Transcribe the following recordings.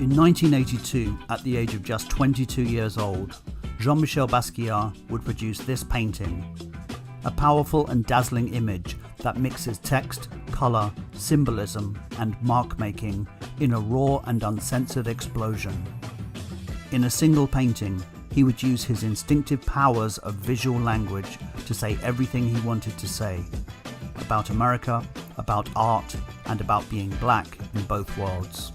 In 1982, at the age of just 22 years old, Jean-Michel Basquiat would produce this painting, a powerful and dazzling image that mixes text, colour, symbolism and mark-making in a raw and uncensored explosion. In a single painting, he would use his instinctive powers of visual language to say everything he wanted to say, about America, about art, and about being black in both worlds.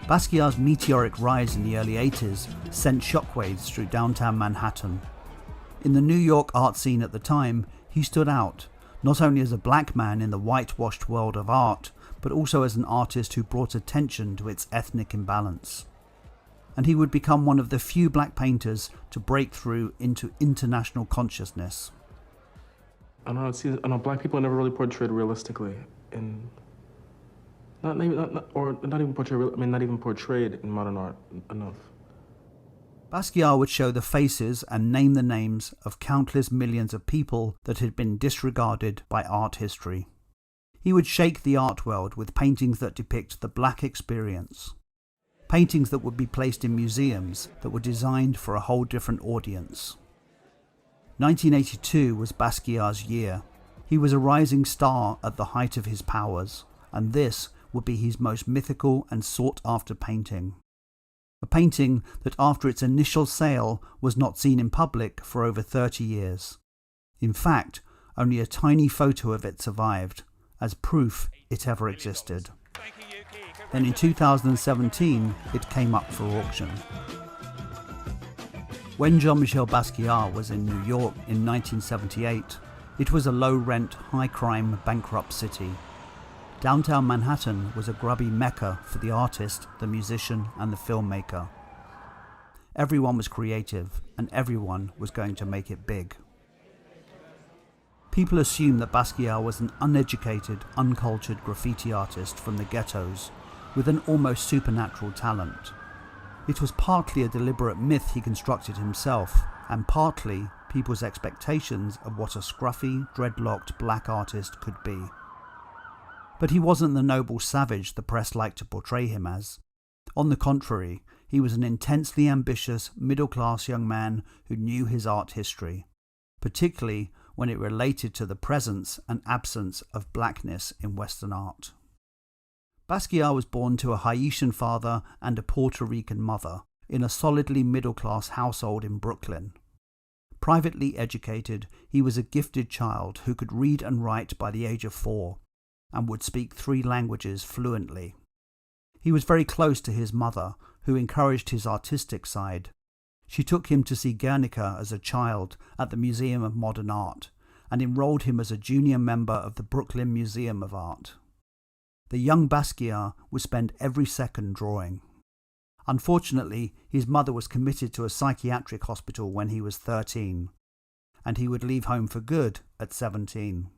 Basquiat's meteoric rise in the early 80s sent shockwaves through downtown Manhattan. In the New York art scene at the time, he stood out, not only as a black man in the whitewashed world of art, but also as an artist who brought attention to its ethnic imbalance. And he would become one of the few black painters to break through into international consciousness. I know black people are never really portrayed realistically in not even portrayed in modern art enough. Basquiat would show the faces and name the names of countless millions of people that had been disregarded by art history. He would shake the art world with paintings that depict the black experience. Paintings that would be placed in museums that were designed for a whole different audience. 1982 was Basquiat's year. He was a rising star at the height of his powers, and this would be his most mythical and sought-after painting. A painting that after its initial sale was not seen in public for over 30 years. In fact, only a tiny photo of it survived, as proof it ever existed. Then in 2017, it came up for auction. When Jean-Michel Basquiat was in New York in 1978, it was a low-rent, high-crime, bankrupt city. Downtown Manhattan was a grubby mecca for the artist, the musician, and the filmmaker. Everyone was creative, and everyone was going to make it big. People assumed that Basquiat was an uneducated, uncultured graffiti artist from the ghettos, with an almost supernatural talent. It was partly a deliberate myth he constructed himself, and partly people's expectations of what a scruffy, dreadlocked black artist could be. But he wasn't the noble savage the press liked to portray him as. On the contrary, he was an intensely ambitious, middle-class young man who knew his art history, particularly when it related to the presence and absence of blackness in Western art. Basquiat was born to a Haitian father and a Puerto Rican mother in a solidly middle-class household in Brooklyn. Privately educated, he was a gifted child who could read and write by the age of 4 and would speak 3 languages fluently. He was very close to his mother, who encouraged his artistic side. She took him to see Guernica as a child at the Museum of Modern Art and enrolled him as a junior member of the Brooklyn Museum of Art. The young Basquiat would spend every second drawing. Unfortunately, his mother was committed to a psychiatric hospital when he was 13, and he would leave home for good at 17.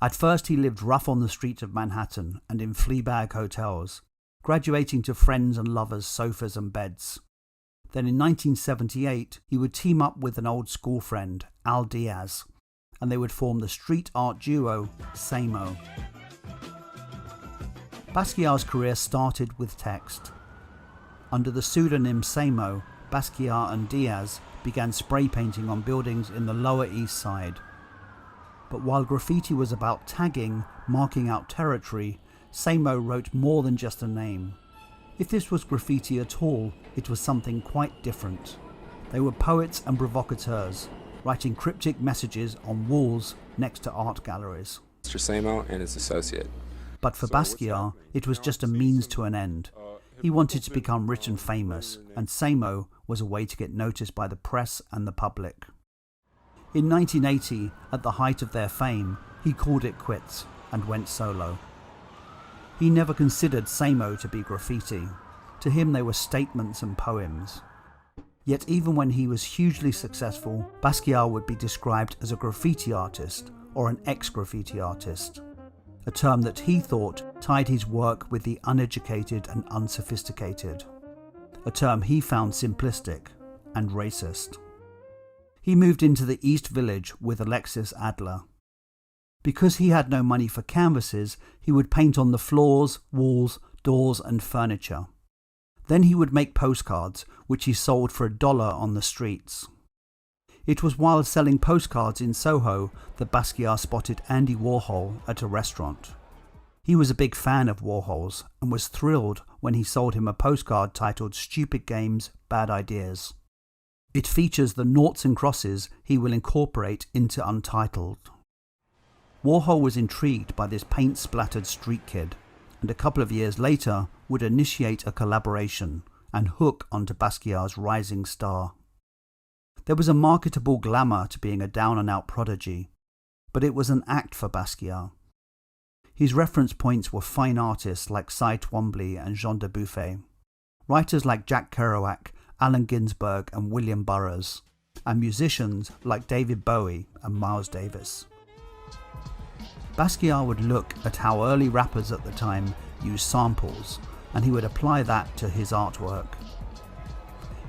At first he lived rough on the streets of Manhattan and in Fleabag hotels, graduating to friends and lovers' sofas and beds. Then in 1978 he would team up with an old school friend, Al Diaz, and they would form the street art duo Samo. Basquiat's career started with text. Under the pseudonym Samo, Basquiat and Diaz began spray painting on buildings in the Lower East Side. But while graffiti was about tagging, marking out territory, Samo wrote more than just a name. If this was graffiti at all, it was something quite different. They were poets and provocateurs, writing cryptic messages on walls next to art galleries. Mr. Samo and his associate. But for Basquiat, it was just a means to an end. He wanted to become rich and famous, and Samo was a way to get noticed by the press and the public. In 1980, at the height of their fame, he called it quits and went solo. He never considered Samo to be graffiti. To him they were statements and poems. Yet even when he was hugely successful, Basquiat would be described as a graffiti artist or an ex-graffiti artist, a term that he thought tied his work with the uneducated and unsophisticated, a term he found simplistic and racist. He moved into the East Village with Alexis Adler. Because he had no money for canvases, he would paint on the floors, walls, doors and furniture. Then he would make postcards, which he sold for $1 on the streets. It was while selling postcards in Soho that Basquiat spotted Andy Warhol at a restaurant. He was a big fan of Warhol's and was thrilled when he sold him a postcard titled "Stupid Games, Bad Ideas." It features the noughts and crosses he will incorporate into Untitled. Warhol was intrigued by this paint-splattered street kid, and a couple of years later would initiate a collaboration and hook onto Basquiat's rising star. There was a marketable glamour to being a down-and-out prodigy, but it was an act for Basquiat. His reference points were fine artists like Cy Twombly and Jean de Buffet, writers like Jack Kerouac, Allen Ginsberg and William Burroughs, and musicians like David Bowie and Miles Davis. Basquiat would look at how early rappers at the time used samples, and he would apply that to his artwork.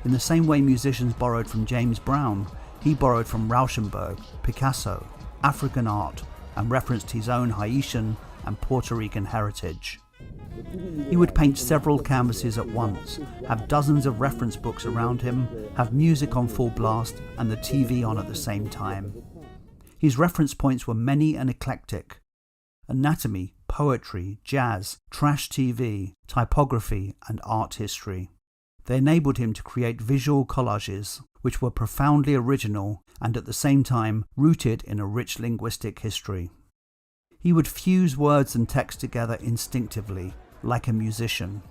In the same way musicians borrowed from James Brown, he borrowed from Rauschenberg, Picasso, African art, and referenced his own Haitian and Puerto Rican heritage. He would paint several canvases at once, have dozens of reference books around him, have music on full blast and the TV on at the same time. His reference points were many and eclectic: anatomy, poetry, jazz, trash TV, typography, and art history. They enabled him to create visual collages which were profoundly original and at the same time rooted in a rich linguistic history. He would fuse words and text together instinctively, like a musician.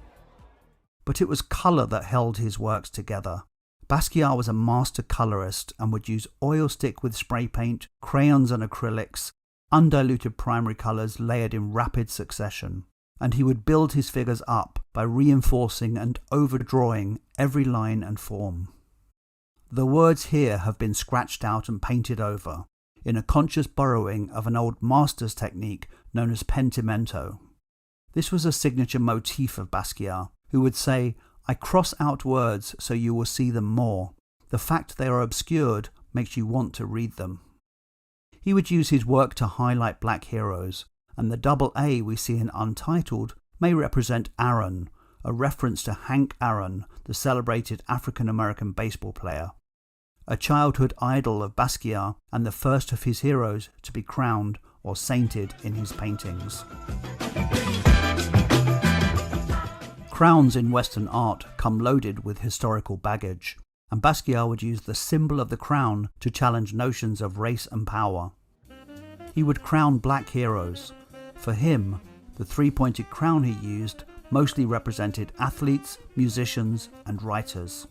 But it was colour that held his works together. Basquiat was a master colourist and would use oil stick with spray paint, crayons and acrylics, undiluted primary colours layered in rapid succession, and he would build his figures up by reinforcing and overdrawing every line and form. The words here have been scratched out and painted over, in a conscious borrowing of an old master's technique known as pentimento. This was a signature motif of Basquiat, who would say, "I cross out words so you will see them more. The fact they are obscured makes you want to read them." He would use his work to highlight black heroes, and the double A we see in Untitled may represent Aaron, a reference to Hank Aaron, the celebrated African-American baseball player, a childhood idol of Basquiat and the first of his heroes to be crowned or sainted in his paintings. Crowns in Western art come loaded with historical baggage, and Basquiat would use the symbol of the crown to challenge notions of race and power. He would crown black heroes. For him, the three-pointed crown he used mostly represented athletes, musicians, and writers.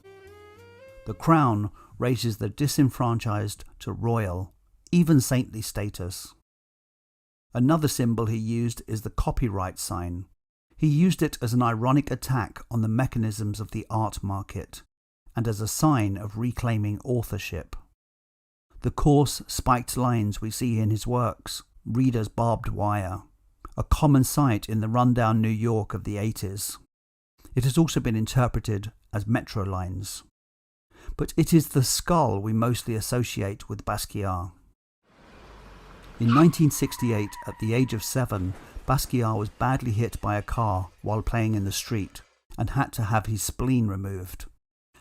The crown raises the disenfranchised to royal, even saintly status. Another symbol he used is the copyright sign. He used it as an ironic attack on the mechanisms of the art market, and as a sign of reclaiming authorship. The coarse, spiked lines we see in his works read as barbed wire, a common sight in the rundown New York of the 80s. It has also been interpreted as metro lines. But it is the skull we mostly associate with Basquiat. In 1968, at the age of 7, Basquiat was badly hit by a car while playing in the street and had to have his spleen removed.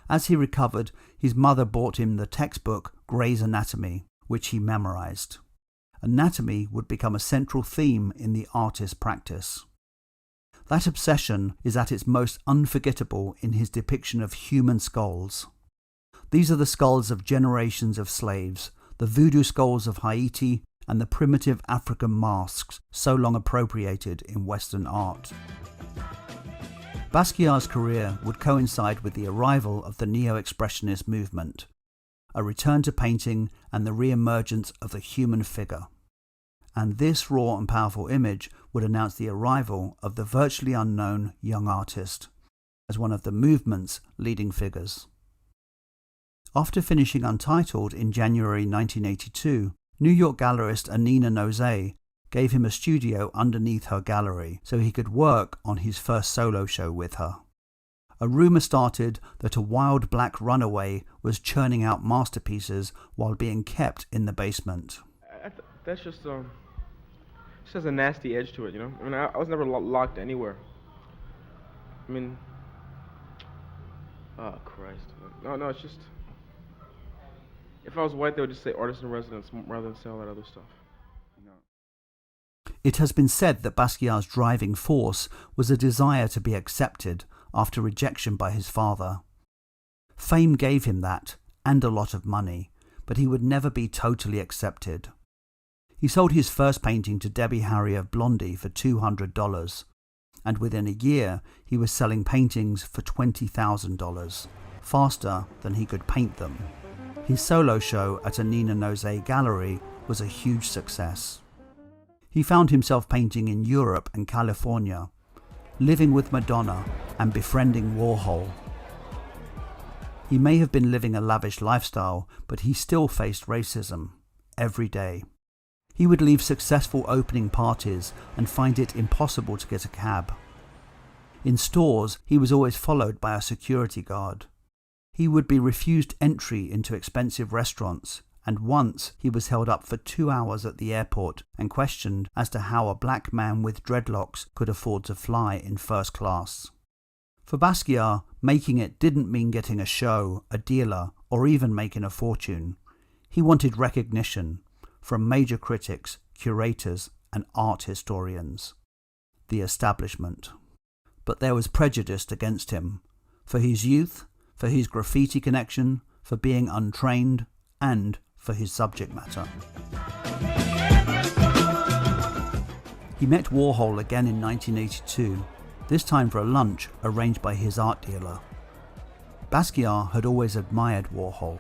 As he recovered, his mother bought him the textbook Gray's Anatomy, which he memorized. Anatomy would become a central theme in the artist's practice. That obsession is at its most unforgettable in his depiction of human skulls. These are the skulls of generations of slaves, the voodoo skulls of Haiti, and the primitive African masks so long appropriated in Western art. Basquiat's career would coincide with the arrival of the neo-expressionist movement, a return to painting and the re-emergence of the human figure. And this raw and powerful image would announce the arrival of the virtually unknown young artist as one of the movement's leading figures. After finishing Untitled in January 1982, New York gallerist Anina Nozay gave him a studio underneath her gallery so he could work on his first solo show with her. A rumour started that a wild black runaway was churning out masterpieces while being kept in the basement. That's just just has a nasty edge to it, you know? I mean, I was never locked anywhere. I mean, oh, Christ. No, it's just, if I was white, they would just say artist in residence rather than say all that other stuff. You know? It has been said that Basquiat's driving force was a desire to be accepted after rejection by his father. Fame gave him that, and a lot of money, but he would never be totally accepted. He sold his first painting to Debbie Harry of Blondie for $200, and within a year he was selling paintings for $20,000, faster than he could paint them. His solo show at a Nina Nose gallery was a huge success. He found himself painting in Europe and California, living with Madonna and befriending Warhol. He may have been living a lavish lifestyle, but he still faced racism every day. He would leave successful opening parties and find it impossible to get a cab. In stores, he was always followed by a security guard. He would be refused entry into expensive restaurants, and once he was held up for 2 hours at the airport and questioned as to how a black man with dreadlocks could afford to fly in first class. For Basquiat, making it didn't mean getting a show, a dealer, or even making a fortune. He wanted recognition from major critics, curators, and art historians. The establishment. But there was prejudice against him, for his youth, for his graffiti connection, for being untrained, and for his subject matter. He met Warhol again in 1982, this time for a lunch arranged by his art dealer. Basquiat had always admired Warhol,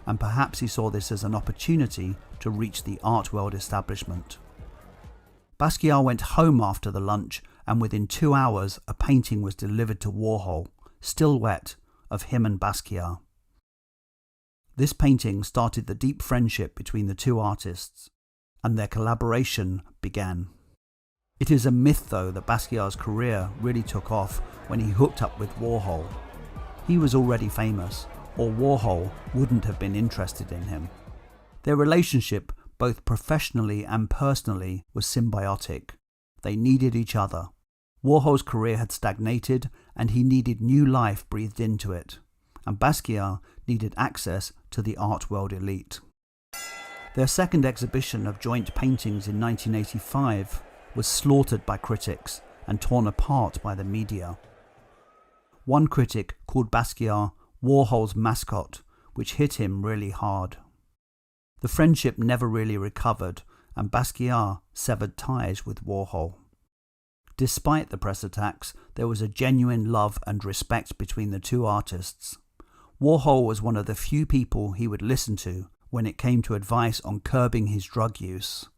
and perhaps he saw this as an opportunity to reach the art world establishment. Basquiat went home after the lunch, and within 2 hours a painting was delivered to Warhol, still wet, of him and Basquiat. This painting started the deep friendship between the two artists, and their collaboration began. It is a myth, though, that Basquiat's career really took off when he hooked up with Warhol. He was already famous, or Warhol wouldn't have been interested in him. Their relationship, both professionally and personally, was symbiotic. They needed each other. Warhol's career had stagnated, and he needed new life breathed into it, and Basquiat needed access to the art world elite. Their second exhibition of joint paintings in 1985 was slaughtered by critics and torn apart by the media. One critic called Basquiat Warhol's mascot, which hit him really hard. The friendship never really recovered, and Basquiat severed ties with Warhol. Despite the press attacks, there was a genuine love and respect between the two artists. Warhol was one of the few people he would listen to when it came to advice on curbing his drug use.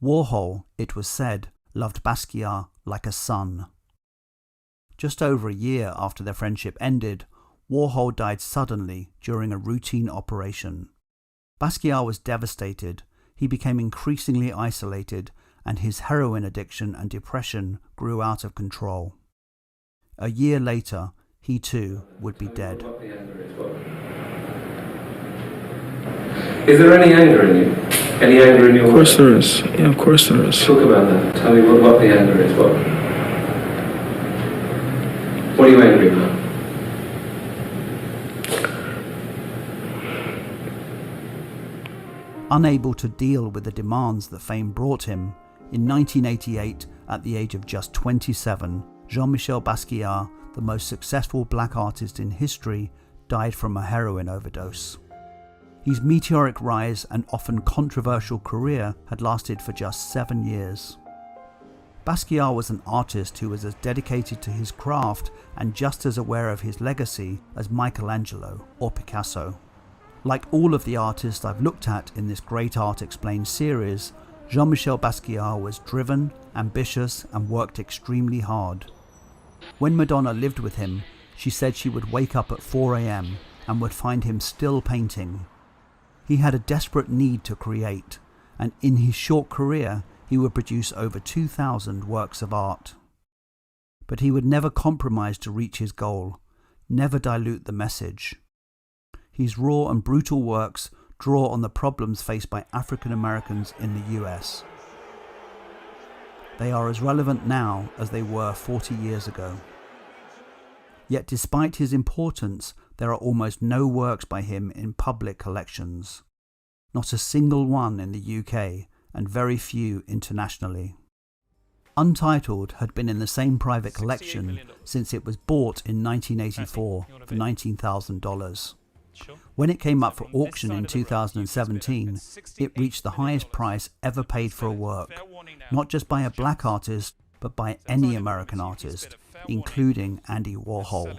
Warhol, it was said, loved Basquiat like a son. Just over a year after their friendship ended, Warhol died suddenly during a routine operation. Basquiat was devastated. He became increasingly isolated, and his heroin addiction and depression grew out of control. A year later, he too would be dead. Is there any anger in you? Any anger in your Of course there is. Yeah, of course there is. Talk about that. Tell me what the anger is. What are you angry about? Unable to deal with the demands that fame brought him, in 1988, at the age of just 27, Jean-Michel Basquiat, the most successful black artist in history, died from a heroin overdose. His meteoric rise and often controversial career had lasted for just 7 years. Basquiat was an artist who was as dedicated to his craft and just as aware of his legacy as Michelangelo or Picasso. Like all of the artists I've looked at in this Great Art Explained series, Jean-Michel Basquiat was driven, ambitious, and worked extremely hard. When Madonna lived with him, she said she would wake up at 4 a.m. and would find him still painting. He had a desperate need to create, and in his short career, he would produce over 2,000 works of art. But he would never compromise to reach his goal, never dilute the message. His raw and brutal works draw on the problems faced by African Americans in the US. They are as relevant now as they were 40 years ago. Yet despite his importance, there are almost no works by him in public collections. Not a single one in the UK, and very few internationally. Untitled had been in the same private collection since it was bought in 1984 for $19,000. When it came up for auction in 2017, it reached the highest price ever paid for a work, not just by a black artist, but by any American artist, including Andy Warhol.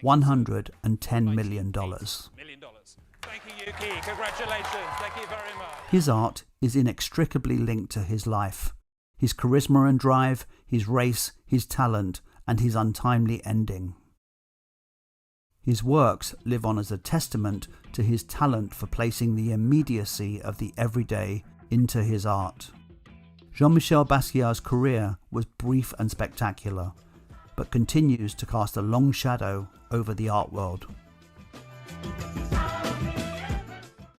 $110 million. Thank you, Yuki. Congratulations. Thank you very much. His art is inextricably linked to his life, his charisma and drive, his race, his talent, and his untimely ending. His works live on as a testament to his talent for placing the immediacy of the everyday into his art. Jean-Michel Basquiat's career was brief and spectacular, but continues to cast a long shadow over the art world.